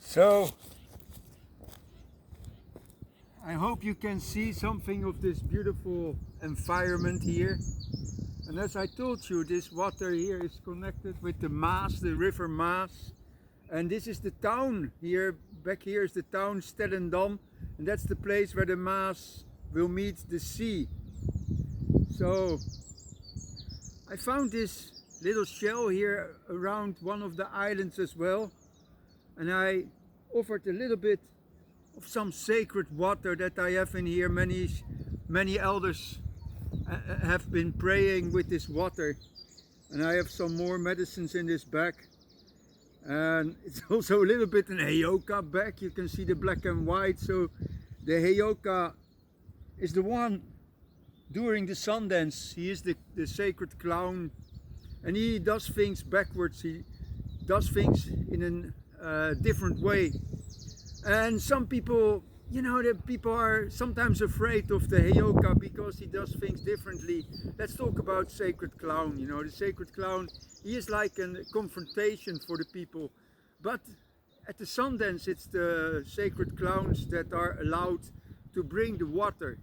So I hope you can see something of this beautiful environment here. And as I told you, this water here is connected with the Maas, the river Maas. And this is the town here. Back here is the town Stellendam, and that's the place where the Maas will meet the sea. So I found this little shell here around one of the islands as well, and I offered a little bit of some sacred water that I have in here. Many elders have been praying with this water, and I have some more medicines in this bag. And it's also a little bit an Heyoka bag. You can see the black and white. So the Heyoka is the one during the Sundance. He is the sacred clown, and he does things backwards. He does things in a different way. And some people, you know, the people are sometimes afraid of the Heyoka because he does things differently. Let's talk about sacred clown. You know, the sacred clown, he is like a confrontation for the people. But at the Sundance, it's the sacred clowns that are allowed to bring the water.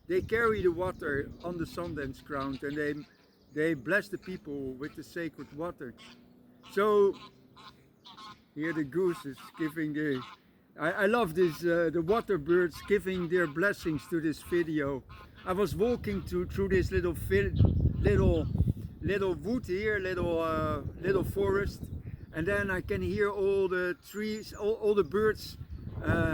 They carry the water on the Sundance ground, and they bless the people with the sacred water. So here the goose is giving the... I love this, the water birds giving their blessings to this video. I was walking through this little wood here, little forest, and then I can hear all the trees, all the birds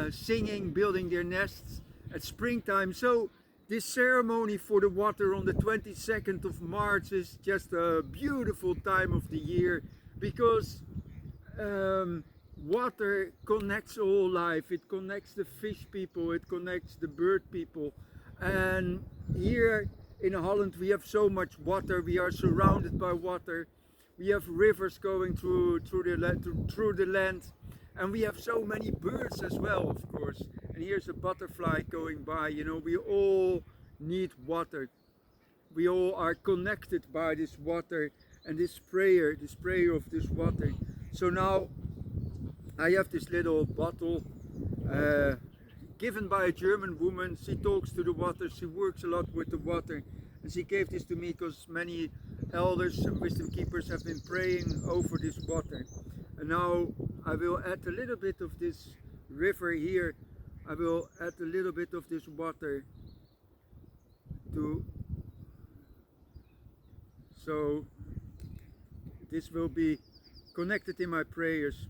singing, building their nests at springtime. So this ceremony for the water on the 22nd of March is just a beautiful time of the year, because water connects all life. It connects the fish people, it connects the bird people. And here in Holland we have so much water. We are surrounded by water. We have rivers going through the land, and we have so many birds as well, of course. And here's a butterfly going by. You know, we all need water. We all are connected by this water and this prayer of this water. So now I have this little bottle given by a German woman. She talks to the water, she works a lot with the water, and she gave this to me because many elders and wisdom keepers have been praying over this water. And now I will add a little bit of this river here. I will add a little bit of this water to, so this will be connected in my prayers.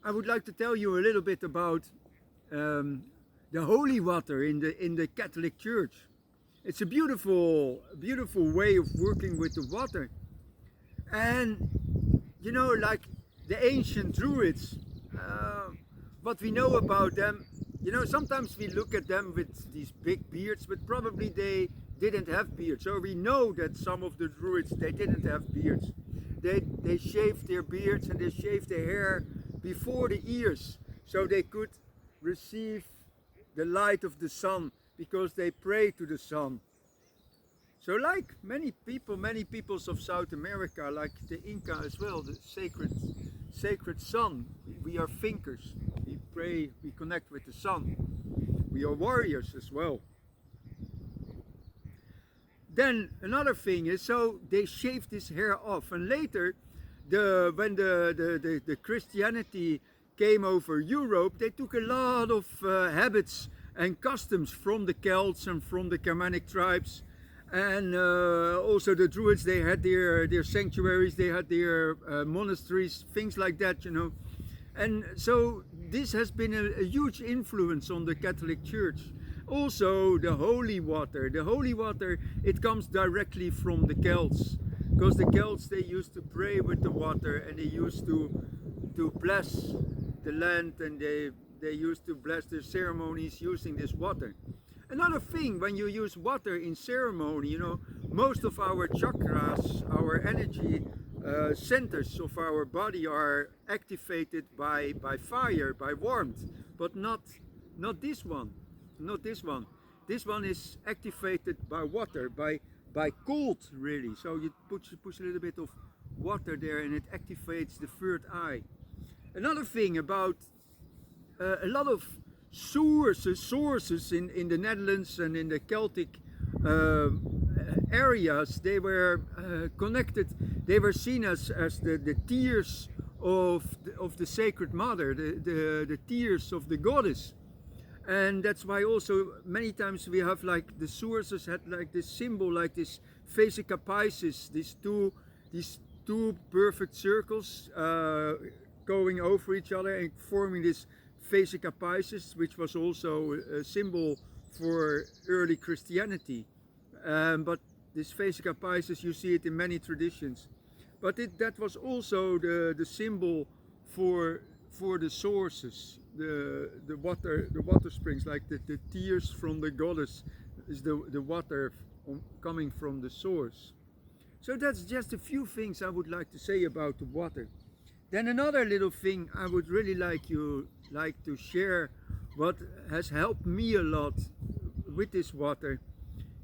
I would like to tell you a little bit about the holy water in the Catholic Church. It's a beautiful way of working with the water. And you know, like the ancient Druids, what we know about them, you know, sometimes we look at them with these big beards, but probably they didn't have beards. So we know that some of the Druids, they didn't have beards. They shaved their beards and they shaved their hair before the ears, so they could receive the light of the sun, because they pray to the sun. So like many peoples of South America, like the Inca as well, the sacred sun, we are thinkers, we pray, we connect with the sun. We are warriors as well. Then another thing is, so they shaved this hair off, and later when the Christianity came over Europe, they took a lot of habits and customs from the Celts and from the Germanic tribes, and also the Druids. They had their sanctuaries, they had their monasteries, things like that, you know. And so this has been a huge influence on the Catholic Church. Also the holy water. The holy water, it comes directly from the Celts, because the Celts, they used to pray with the water, and they used to bless the land, and they used to bless their ceremonies using this water. Another thing, when you use water in ceremony, you know, most of our chakras, our energy centers of our body are activated by fire, by warmth, but not this one, not this one. This one is activated by water, by cold, really. So you push a little bit of water there, and it activates the third eye. Another thing about a lot of sources in the Netherlands and in the Celtic uh, areas, they were connected, they were seen as the tears of the Sacred Mother, the tears of the goddess. And that's why also many times we have, like, the sources had like this symbol, like this Vesica Pisces, these two perfect circles going over each other and forming this Vesica Pisces, which was also a symbol for early Christianity. But this Vesica Pisces, you see it in many traditions. But that was also the symbol for the sources, the water springs, like the tears from the goddess is the water coming from the source. So that's just a few things I would like to say about the water. Then another little thing I would really like to share, what has helped me a lot with this water.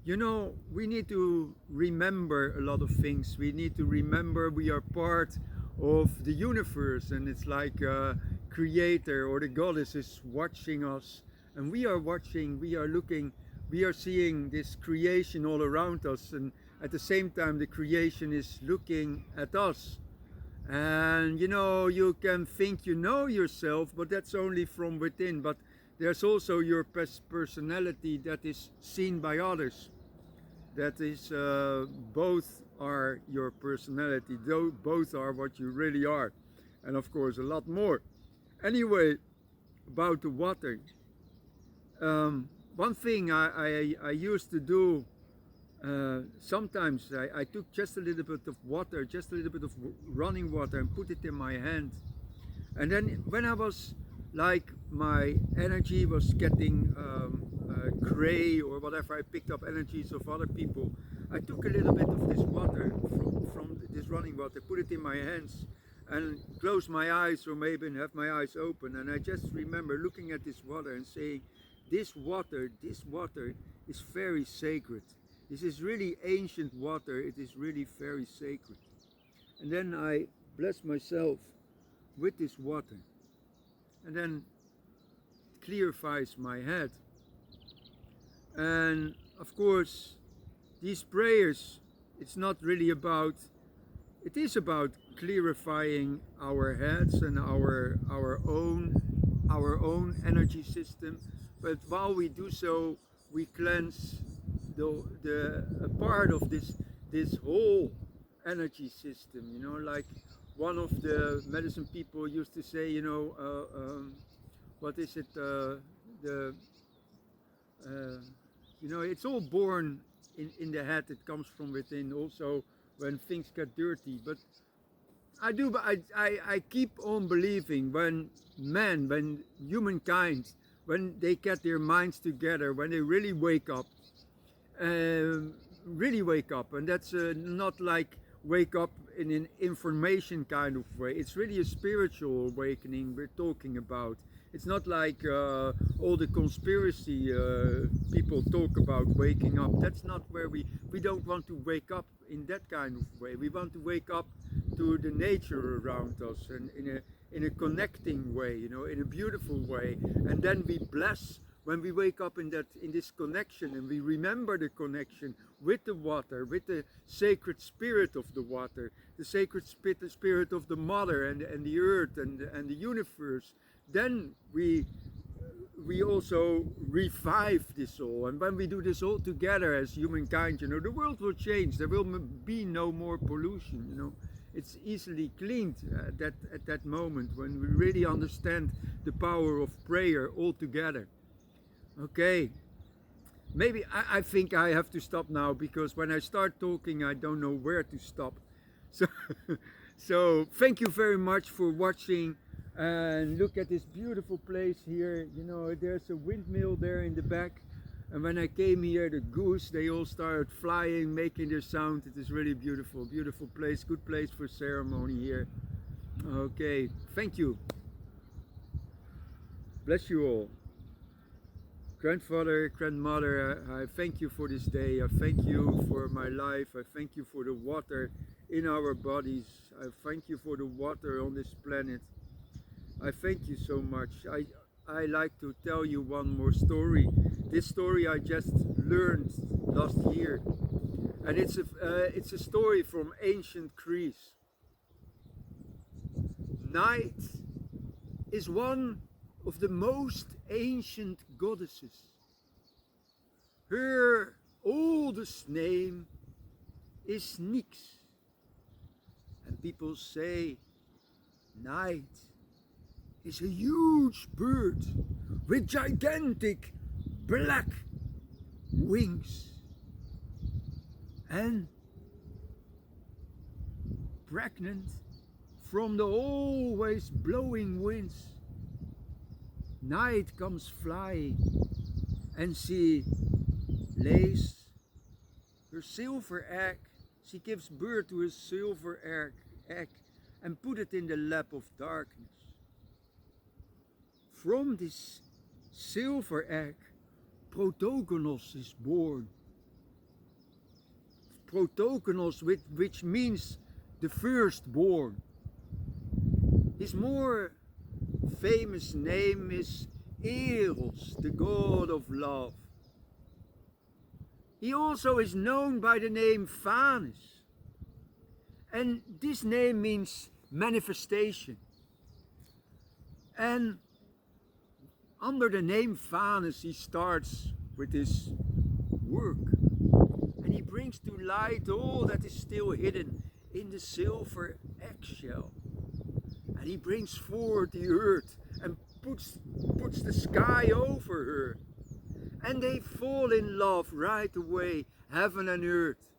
You know, we need to remember a lot of things. We need to remember we are part of the universe, and it's like a creator or the goddess is watching us, and we are watching, we are looking, we are seeing this creation all around us, and at the same time the creation is looking at us. And you know, you can think you know yourself, but that's only from within. But there's also your personality that is seen by others. That is, both are your personality, both are what you really are, and of course a lot more. Anyway, about the water, one thing I used to do, sometimes I took just a little bit of water, just a little bit of running water, and put it in my hand. And then when I was, like, my energy was getting gray or whatever, I picked up energies of other people. I took a little bit of this water from this running water, put it in my hands, and close my eyes, or maybe have my eyes open. And I just remember looking at this water and saying, this water is very sacred. This is really ancient water. It is really very sacred. And then I bless myself with this water. And then it clarifies my head. And of course, these prayers, it's not really about, it is about clarifying our heads and our own energy system. But while we do so, we cleanse a part of this whole energy system. You know, like one of the medicine people used to say, you know, what is it? You know, it's all born in the head. It comes from within. Also, when things get dirty, but I keep on believing when humankind, when they get their minds together, when they really wake up, and that's not like wake up in an information kind of way. It's really a spiritual awakening we're talking about. It's not like all the conspiracy people talk about waking up. That's not where we don't want to wake up in that kind of way. We want to wake up to the nature around us, and in a connecting way, you know, in a beautiful way. And then we bless when we wake up in this connection, and we remember the connection with the water, with the sacred spirit of the water, the sacred spirit of the mother and the earth and the universe. Then we also revive this all. And when we do this all together as humankind, you know, the world will change. There will be no more pollution, you know. It's easily cleaned at that moment, when we really understand the power of prayer all together. Okay, maybe I think I have to stop now, because when I start talking I don't know where to stop. So, so thank you very much for watching. And look at this beautiful place here. You know, there's a windmill there in the back, and when I came here, the goose, they all started flying, making their sound. It is really beautiful, beautiful place, good place for ceremony here. Okay, thank you. Bless you all. Grandfather, grandmother, I thank you for this day. I thank you for my life. I thank you for the water in our bodies. I thank you for the water on this planet. I thank you so much. I like to tell you one more story. This story I just learned last year, and it's a story from ancient Greece. Night is one of the most ancient goddesses. Her oldest name is Nyx, and people say night is a huge bird with gigantic black wings and pregnant from the always blowing winds. Night comes flying, and she lays her silver egg. She gives birth to a silver egg and put it in the lap of darkness. From this silver egg, Protogonos is born. Protogonos, which means the firstborn. His more famous name is Eros, the god of love. He also is known by the name Phanes, and this name means manifestation. And under the name Phanes, he starts with his work, and he brings to light all that is still hidden in the silver eggshell. And he brings forth the earth and puts the sky over her. And they fall in love right away, heaven and earth.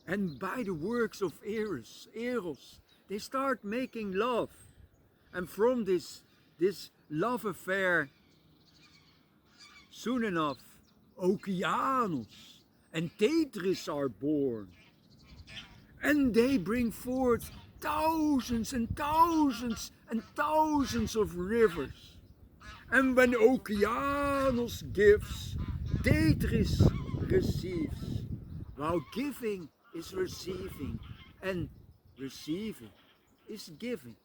And by the works of Eros, they start making love. And from this love affair, soon enough, Okeanos and Tetris are born. And they bring forth thousands and thousands and thousands of rivers. And when Okeanos gives, Tetris receives. While giving is receiving, and receiving is giving.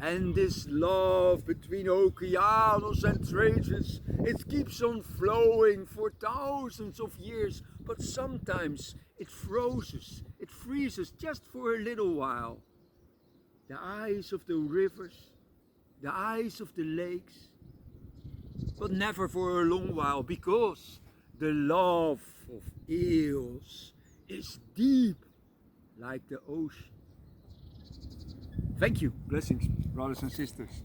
And this love between Okeanos and Tetris, it keeps on flowing for thousands of years, but sometimes it freezes just for a little while. The eyes of the rivers, the eyes of the lakes, but never for a long while, because the love of Eos is deep like the ocean. Thank you. Blessings, brothers and sisters.